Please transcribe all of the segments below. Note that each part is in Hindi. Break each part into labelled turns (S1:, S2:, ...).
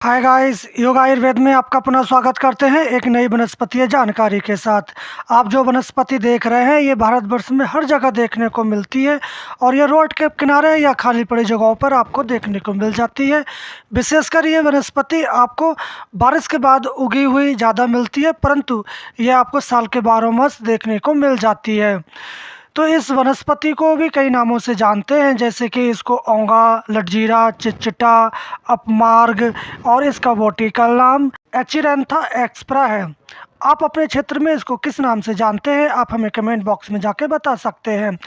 S1: हाय गाइस, योग आयुर्वेद में आपका पुनः स्वागत करते हैं एक नई वनस्पतीय जानकारी के साथ। आप जो वनस्पति देख रहे हैं ये भारतवर्ष में हर जगह देखने को मिलती है और ये रोड के किनारे या खाली पड़ी जगहों पर आपको देखने को मिल जाती है। विशेषकर ये वनस्पति आपको बारिश के बाद उगी हुई ज़्यादा मिलती है, परंतु ये आपको साल के 12 मास देखने को मिल जाती है। तो इस वनस्पति को भी कई नामों से जानते हैं, जैसे कि इसको औंगा, लटजीरा, चिचिटा, अपमार्ग और इसका बॉटिकल नाम एचिरेंथा एक्सप्रा है। आप अपने क्षेत्र में इसको किस नाम से जानते हैं, आप हमें कमेंट बॉक्स में जाके बता सकते हैं।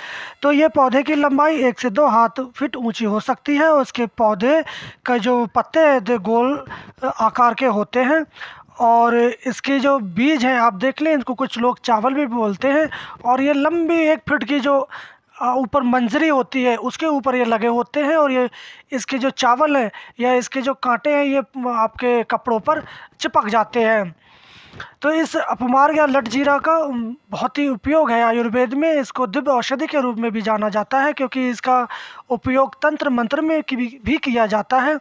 S1: तो ये पौधे की लंबाई 1 से 2 हाथ फीट ऊंची हो सकती है। उसके पौधे का जो पत्ते हैं वो गोल आकार के होते हैं और इसके जो बीज हैं आप देख लें, इनको कुछ लोग चावल भी बोलते हैं। और ये लंबी 1 फीट की जो ऊपर मंजरी होती है उसके ऊपर ये लगे होते हैं और ये इसके जो चावल हैं या इसके जो कांटे हैं ये आपके कपड़ों पर चिपक जाते हैं। तो इस अपमार्ग या लटजीरा का बहुत ही उपयोग है आयुर्वेद में। इसको दिव्य औषधि के रूप में भी जाना जाता है, क्योंकि इसका उपयोग तंत्र मंत्र में भी किया जाता है।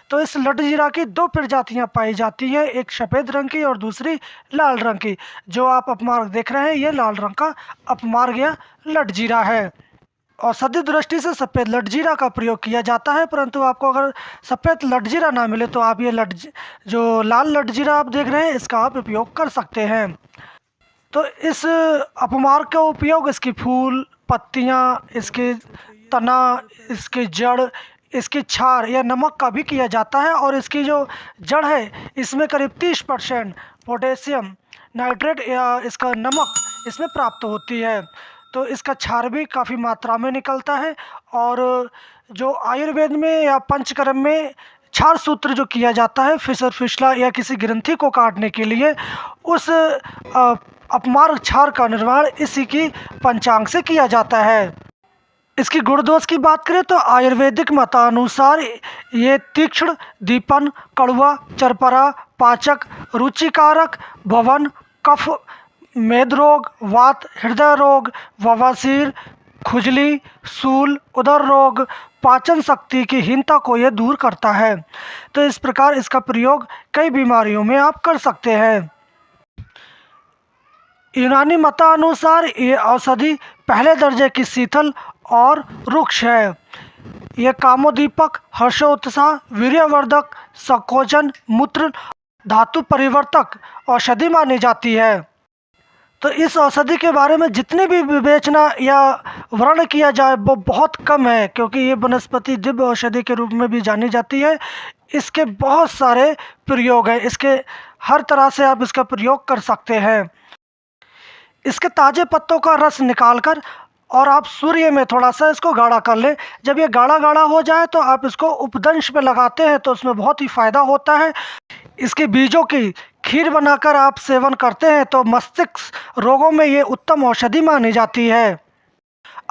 S1: तो इस लटजीरा की 2 प्रजातियां पाई जाती हैं, एक सफ़ेद रंग की और दूसरी लाल रंग की। जो आप अपमार्ग देख रहे हैं ये लाल रंग का अपमार्ग या लटजीरा है। औषधि दृष्टि से सफ़ेद लटजीरा का प्रयोग किया जाता है, परंतु आपको अगर सफ़ेद लटजीरा ना मिले तो आप ये जो लाल लटजीरा आप देख रहे हैं इसका आप उपयोग कर सकते हैं। तो इस अपमार्ग का उपयोग इसकी फूल, पत्तियां, इसके तना, इसकी जड़, इसकी छार या नमक का भी किया जाता है। और इसकी जो जड़ है इसमें करीब 30% पोटेशियम नाइट्रेट या इसका नमक इसमें प्राप्त होती है। तो इसका क्षार भी काफ़ी मात्रा में निकलता है। और जो आयुर्वेद में या पंचकर्म में क्षार सूत्र जो किया जाता है फिसर फिसला या किसी ग्रंथि को काटने के लिए, उस अपमार्ग क्षार का निर्माण इसी की पंचांग से किया जाता है। इसकी गुण दोष की बात करें तो आयुर्वेदिक मतानुसार ये तीक्ष्ण, दीपन, कड़वा, चरपरा, पाचक, रुचिकारक, भवन, कफ, मेद रोग, वात, हृदय रोग, बवासीर, खुजली, सूल, उदर रोग, पाचन शक्ति की हीनता को यह दूर करता है। तो इस प्रकार इसका प्रयोग कई बीमारियों में आप कर सकते हैं। यूनानी मतानुसार ये औषधि पहले दर्जे की शीतल और रुक्ष है। यह कामोदीपक, हर्षोत्साह, वीर्यवर्धक, संकोचन, मूत्र धातु परिवर्तक औषधि मानी जाती है। तो इस औषधि के बारे में जितनी भी विवेचना या वर्णन किया जाए वो बहुत कम है, क्योंकि ये वनस्पति दिव्य औषधि के रूप में भी जानी जाती है। इसके बहुत सारे प्रयोग हैं, इसके हर तरह से आप इसका प्रयोग कर सकते हैं। इसके ताज़े पत्तों का रस निकालकर और आप सूर्य में थोड़ा सा इसको गाढ़ा कर लें। जब ये गाढ़ा गाढ़ा हो जाए तो आप इसको उपदंश पे लगाते हैं तो उसमें बहुत ही फ़ायदा होता है। इसके बीजों की खीर बनाकर आप सेवन करते हैं तो मस्तिष्क रोगों में ये उत्तम औषधि मानी जाती है।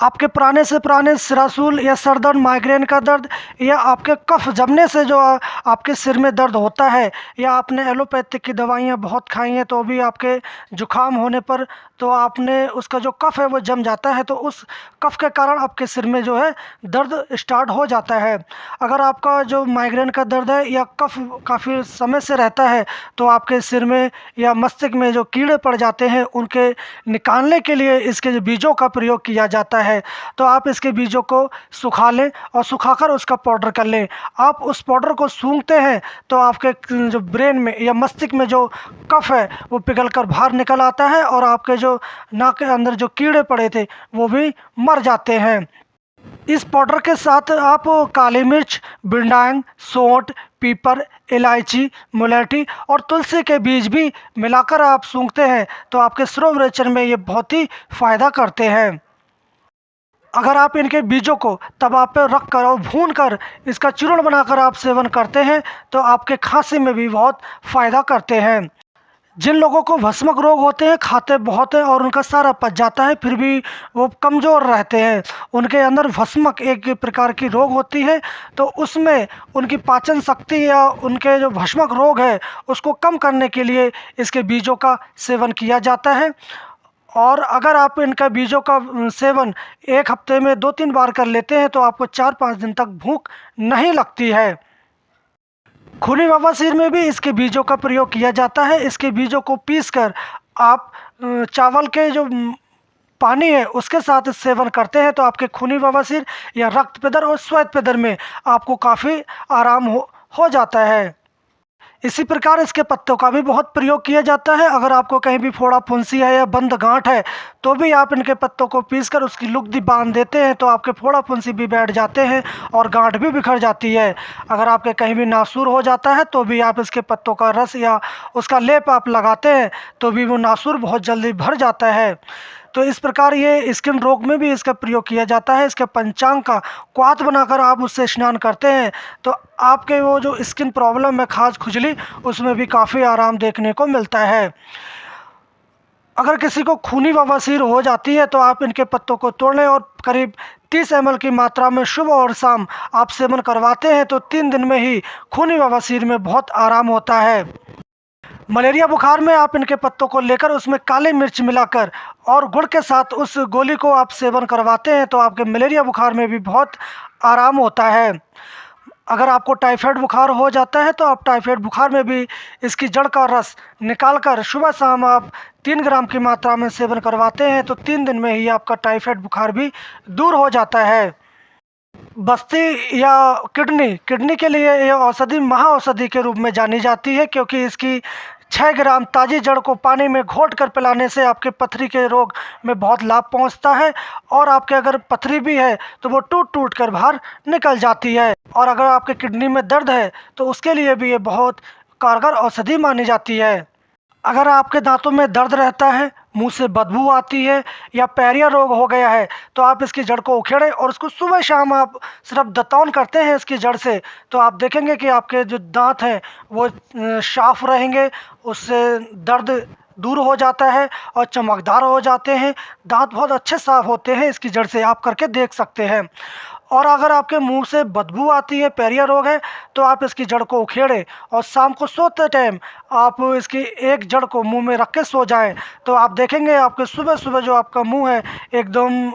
S1: आपके पुराने से पुराने सिरासूल या सर दर्द, माइग्रेन का दर्द या आपके कफ जमने से जो आपके सिर में दर्द होता है, या आपने एलोपैथिक की दवाइयाँ बहुत खाई हैं तो भी आपके जुखाम होने पर तो आपने उसका जो कफ है वो जम जाता है, तो उस कफ के कारण आपके सिर में जो है दर्द स्टार्ट हो जाता है। अगर आपका जो माइग्रेन का दर्द है या कफ काफ़ी समय से रहता है तो आपके सिर में या मस्तिष्क में जो कीड़े पड़ जाते हैं उनके निकालने के लिए इसके बीजों का प्रयोग किया जाता है। तो आप इसके बीजों को सुखा लें और सुखाकर उसका पाउडर कर लें। आप उस पाउडर को सूंघते हैं तो आपके जो ब्रेन में या मस्तिष्क में जो कफ है वो पिघल कर बाहर निकल आता है और आपके जो नाक के अंदर जो कीड़े पड़े थे वो भी मर जाते हैं। इस पाउडर के साथ आप काली मिर्च, बिरडांग, सौंठ, पीपर, इलायची, मुलेठी और तुलसी के बीज भी मिलाकर आप सूंघते हैं तो आपके श्रोवरेचन में ये बहुत ही फ़ायदा करते हैं। अगर आप इनके बीजों को तवा पर रख कर और भून कर इसका चूर्ण बनाकर आप सेवन करते हैं तो आपके खांसी में भी बहुत फ़ायदा करते हैं। जिन लोगों को भस्मक रोग होते हैं, खाते बहुत हैं और उनका सारा पच जाता है फिर भी वो कमज़ोर रहते हैं, उनके अंदर भस्मक एक प्रकार की रोग होती है, तो उसमें उनकी पाचन शक्ति या उनके जो भस्मक रोग है उसको कम करने के लिए इसके बीजों का सेवन किया जाता है। और अगर आप इनका बीजों का सेवन 1 हफ्ते में 2-3 बार कर लेते हैं तो आपको 4-5 दिन तक भूख नहीं लगती है। खूनी बवासीर में भी इसके बीजों का प्रयोग किया जाता है। इसके बीजों को पीसकर आप चावल के जो पानी है उसके साथ सेवन करते हैं तो आपके खूनी बवासीर या रक्त पिदर और श्वेत पिदर में आपको काफ़ी आराम हो जाता है। इसी प्रकार इसके पत्तों का भी बहुत प्रयोग किया जाता है। अगर आपको कहीं भी फोड़ा फुंसी है या बंद गांठ है तो भी आप इनके पत्तों को पीसकर उसकी लुगदी बांध देते हैं तो आपके फोड़ा फुंसी भी बैठ जाते हैं और गांठ भी बिखर जाती है। अगर आपके कहीं भी नासूर हो जाता है तो भी आप इसके पत्तों का रस या उसका लेप आप लगाते हैं तो भी वो नासूर बहुत जल्दी भर जाता है। तो इस प्रकार ये स्किन रोग में भी इसका प्रयोग किया जाता है। इसके पंचांग का क्वाथ बनाकर आप उससे स्नान करते हैं तो आपके वो जो स्किन प्रॉब्लम है, खाज खुजली, उसमें भी काफ़ी आराम देखने को मिलता है। अगर किसी को खूनी बवासीर हो जाती है तो आप इनके पत्तों को तोड़ लें और करीब 30 ml की मात्रा में सुबह और शाम आप सेवन करवाते हैं तो 3 दिन में ही खूनी बवासीर में बहुत आराम होता है। मलेरिया बुखार में आप इनके पत्तों को लेकर उसमें काली मिर्च मिलाकर और गुड़ के साथ उस गोली को आप सेवन करवाते हैं तो आपके मलेरिया बुखार में भी बहुत आराम होता है। अगर आपको टाइफाइड बुखार हो जाता है तो आप टाइफाइड बुखार में भी इसकी जड़ का रस निकालकर सुबह शाम आप 3 ग्राम की मात्रा में सेवन करवाते हैं तो 3 दिन में ही आपका टाइफाइड बुखार भी दूर हो जाता है। बस्ती या किडनी के लिए ये औषधि महाऔषधि के रूप में जानी जाती है क्योंकि इसकी 6 ग्राम ताज़ी जड़ को पानी में घोट कर पिलाने से आपके पथरी के रोग में बहुत लाभ पहुंचता है और आपके अगर पथरी भी है तो वो टूट टूट कर बाहर निकल जाती है। और अगर आपके किडनी में दर्द है तो उसके लिए भी ये बहुत कारगर औषधि मानी जाती है। अगर आपके दांतों में दर्द रहता है, मुंह से बदबू आती है या पैरिया रोग हो गया है तो आप इसकी जड़ को उखेड़ें और उसको सुबह शाम आप सिर्फ दतौन करते हैं इसकी जड़ से तो आप देखेंगे कि आपके जो दांत हैं वो साफ रहेंगे, उससे दर्द दूर हो जाता है और चमकदार हो जाते हैं। दांत बहुत अच्छे साफ होते हैं इसकी जड़ से, आप करके देख सकते हैं। और अगर आपके मुंह से बदबू आती है, पैरिया रोग है, तो आप इसकी जड़ को उखेड़ें और शाम को सोते टाइम आप इसकी एक जड़ को मुंह में रख के सो जाएं तो आप देखेंगे आपके सुबह सुबह जो आपका मुंह है एकदम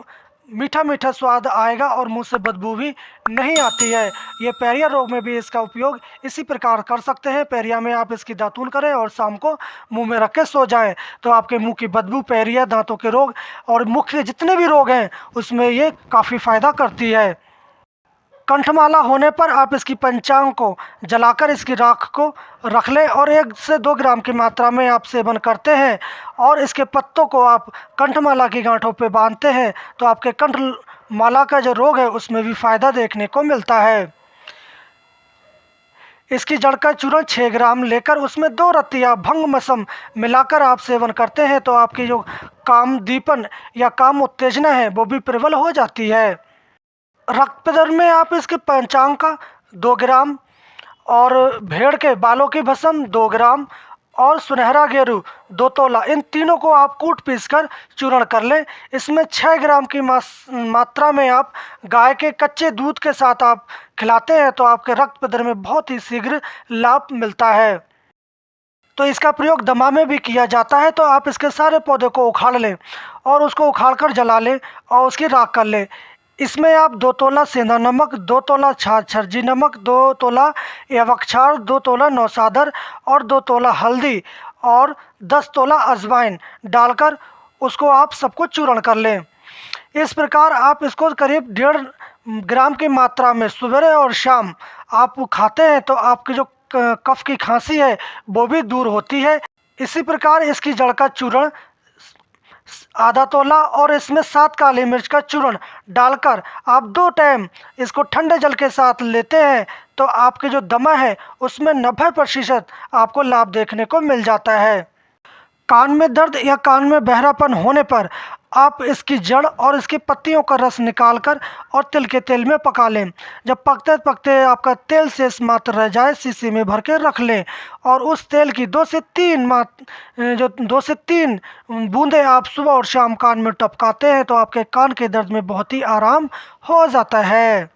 S1: मीठा मीठा स्वाद आएगा और मुंह से बदबू भी नहीं आती है। ये पैरिया रोग में भी इसका उपयोग इसी प्रकार कर सकते हैं। पैरिया में आप इसकी दातून करें और शाम को मुंह में रख के सो जाएं तो आपके मुंह की बदबू, पैरिया, दांतों के रोग और मुख के जितने भी रोग हैं उसमें ये काफ़ी फ़ायदा करती है। कंठमाला होने पर आप इसकी पंचांग को जलाकर इसकी राख को रख लें और 1 से 2 ग्राम की मात्रा में आप सेवन करते हैं और इसके पत्तों को आप कंठमाला की गांठों पे बांधते हैं तो आपके कंठमाला का जो रोग है उसमें भी फ़ायदा देखने को मिलता है। इसकी जड़ का चूर्ण 6 ग्राम लेकर उसमें 2 रत्तियाँ भंग मसम मिलाकर आप सेवन करते हैं तो आपकी जो काम दीपन या काम उत्तेजना है वो भी प्रबल हो जाती है। रक्त पिदर में आप इसके पंचांग का 2 ग्राम और भेड़ के बालों की भस्म 2 ग्राम और सुनहरा गेरू 2 तोला, इन तीनों को आप कूट पीस कर चूर्ण कर लें। इसमें 6 ग्राम की मात्रा में आप गाय के कच्चे दूध के साथ आप खिलाते हैं तो आपके रक्त पिदर में बहुत ही शीघ्र लाभ मिलता है। तो इसका प्रयोग दमा में भी किया जाता है तो आप इसके सारे पौधे को उखाड़ लें और उसको उखाड़ कर जला लें और उसकी राख कर लें। इसमें आप 2 तोला सेंधा नमक, 2 तोला छर्जी नमक, 2 तोला यवक्षार, 2 तोला नौसादर और 2 तोला हल्दी और 10 तोला अजवाइन डालकर उसको आप सबको चूर्ण कर लें। इस प्रकार आप इसको करीब 1.5 ग्राम की मात्रा में सुबह और शाम आप खाते हैं तो आपकी जो कफ की खांसी है वो भी दूर होती है। इसी प्रकार इसकी जड़ का चूर्ण आधा तोला और इसमें 7 काली मिर्च का चूर्ण डालकर आप 2 टाइम इसको ठंडे जल के साथ लेते हैं तो आपके जो दमा है उसमें 90% आपको लाभ देखने को मिल जाता है। कान में दर्द या कान में बहरापन होने पर आप इसकी जड़ और इसकी पत्तियों का रस निकालकर और तिल के तेल में पका लें। जब पकते पकते आपका तेल शेष मात्र रह जाए शीशी में भर के रख लें और उस तेल की 2 से 3 बूंदें आप सुबह और शाम कान में टपकाते हैं तो आपके कान के दर्द में बहुत ही आराम हो जाता है।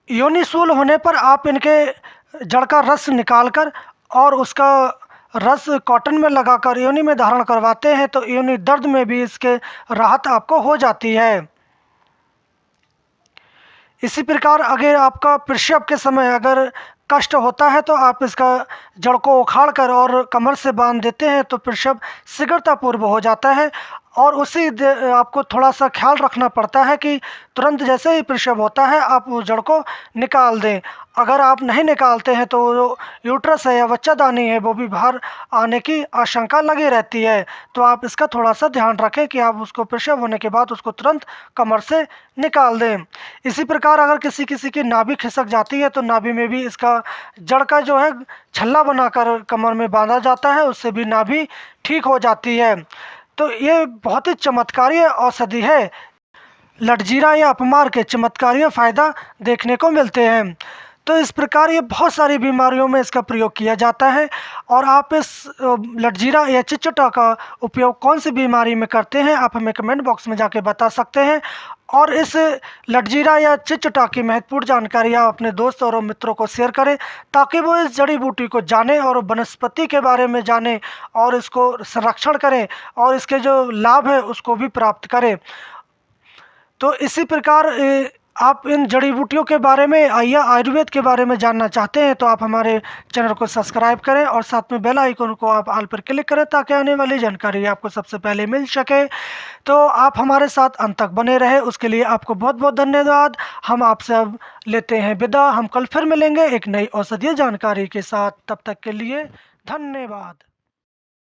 S1: योनिसूल होने पर आप इनके जड़ का रस निकालकर और उसका रस कॉटन में लगाकर योनि में धारण करवाते हैं तो योनि दर्द में भी इसके राहत आपको हो जाती है। इसी प्रकार अगर आपका प्रसव के समय अगर कष्ट होता है तो आप इसका जड़ को उखाड़ कर और कमर से बांध देते हैं तो प्रसव शीघ्रतापूर्व हो जाता है। और आपको थोड़ा सा ख्याल रखना पड़ता है कि तुरंत जैसे ही प्रसव होता है आप उस जड़ को निकाल दें। अगर आप नहीं निकालते हैं तो जो यूट्रस है या बच्चादानी है वो भी बाहर आने की आशंका लगी रहती है। तो आप इसका थोड़ा सा ध्यान रखें कि आप उसको प्रसव होने के बाद उसको तुरंत कमर से निकाल दें। इसी प्रकार अगर किसी किसी की नाभि खिसक जाती है तो नाभि में भी इसका जड़ का जो है छल्ला बनाकर कमर में बांधा जाता है, उससे भी नाभि ठीक हो जाती है। तो ये बहुत ही चमत्कारी औषधि है। लटजीरा या अपमार के चमत्कारीय फ़ायदा देखने को मिलते हैं। तो इस प्रकार ये बहुत सारी बीमारियों में इसका प्रयोग किया जाता है। और आप इस लटजीरा या चिचोटा का उपयोग कौन सी बीमारी में करते हैं आप हमें कमेंट बॉक्स में जाके बता सकते हैं। और इस लटजीरा या चिचोटा की महत्वपूर्ण जानकारी आप अपने दोस्त और मित्रों को शेयर करें ताकि वो इस जड़ी बूटी को जाने और वनस्पति के बारे में जाने और इसको संरक्षण करें और इसके जो लाभ है उसको भी प्राप्त करें। तो इसी प्रकार आप इन जड़ी बूटियों के बारे में या आयुर्वेद के बारे में जानना चाहते हैं तो आप हमारे चैनल को सब्सक्राइब करें और साथ में बेल आइकन को आप ऑल पर क्लिक करें ताकि आने वाली जानकारी आपको सबसे पहले मिल सके। तो आप हमारे साथ अंत तक बने रहे उसके लिए आपको बहुत बहुत धन्यवाद। हम आपसे अब लेते हैं विदा। हम कल फिर मिलेंगे एक नई औषधीय जानकारी के साथ। तब तक के लिए धन्यवाद।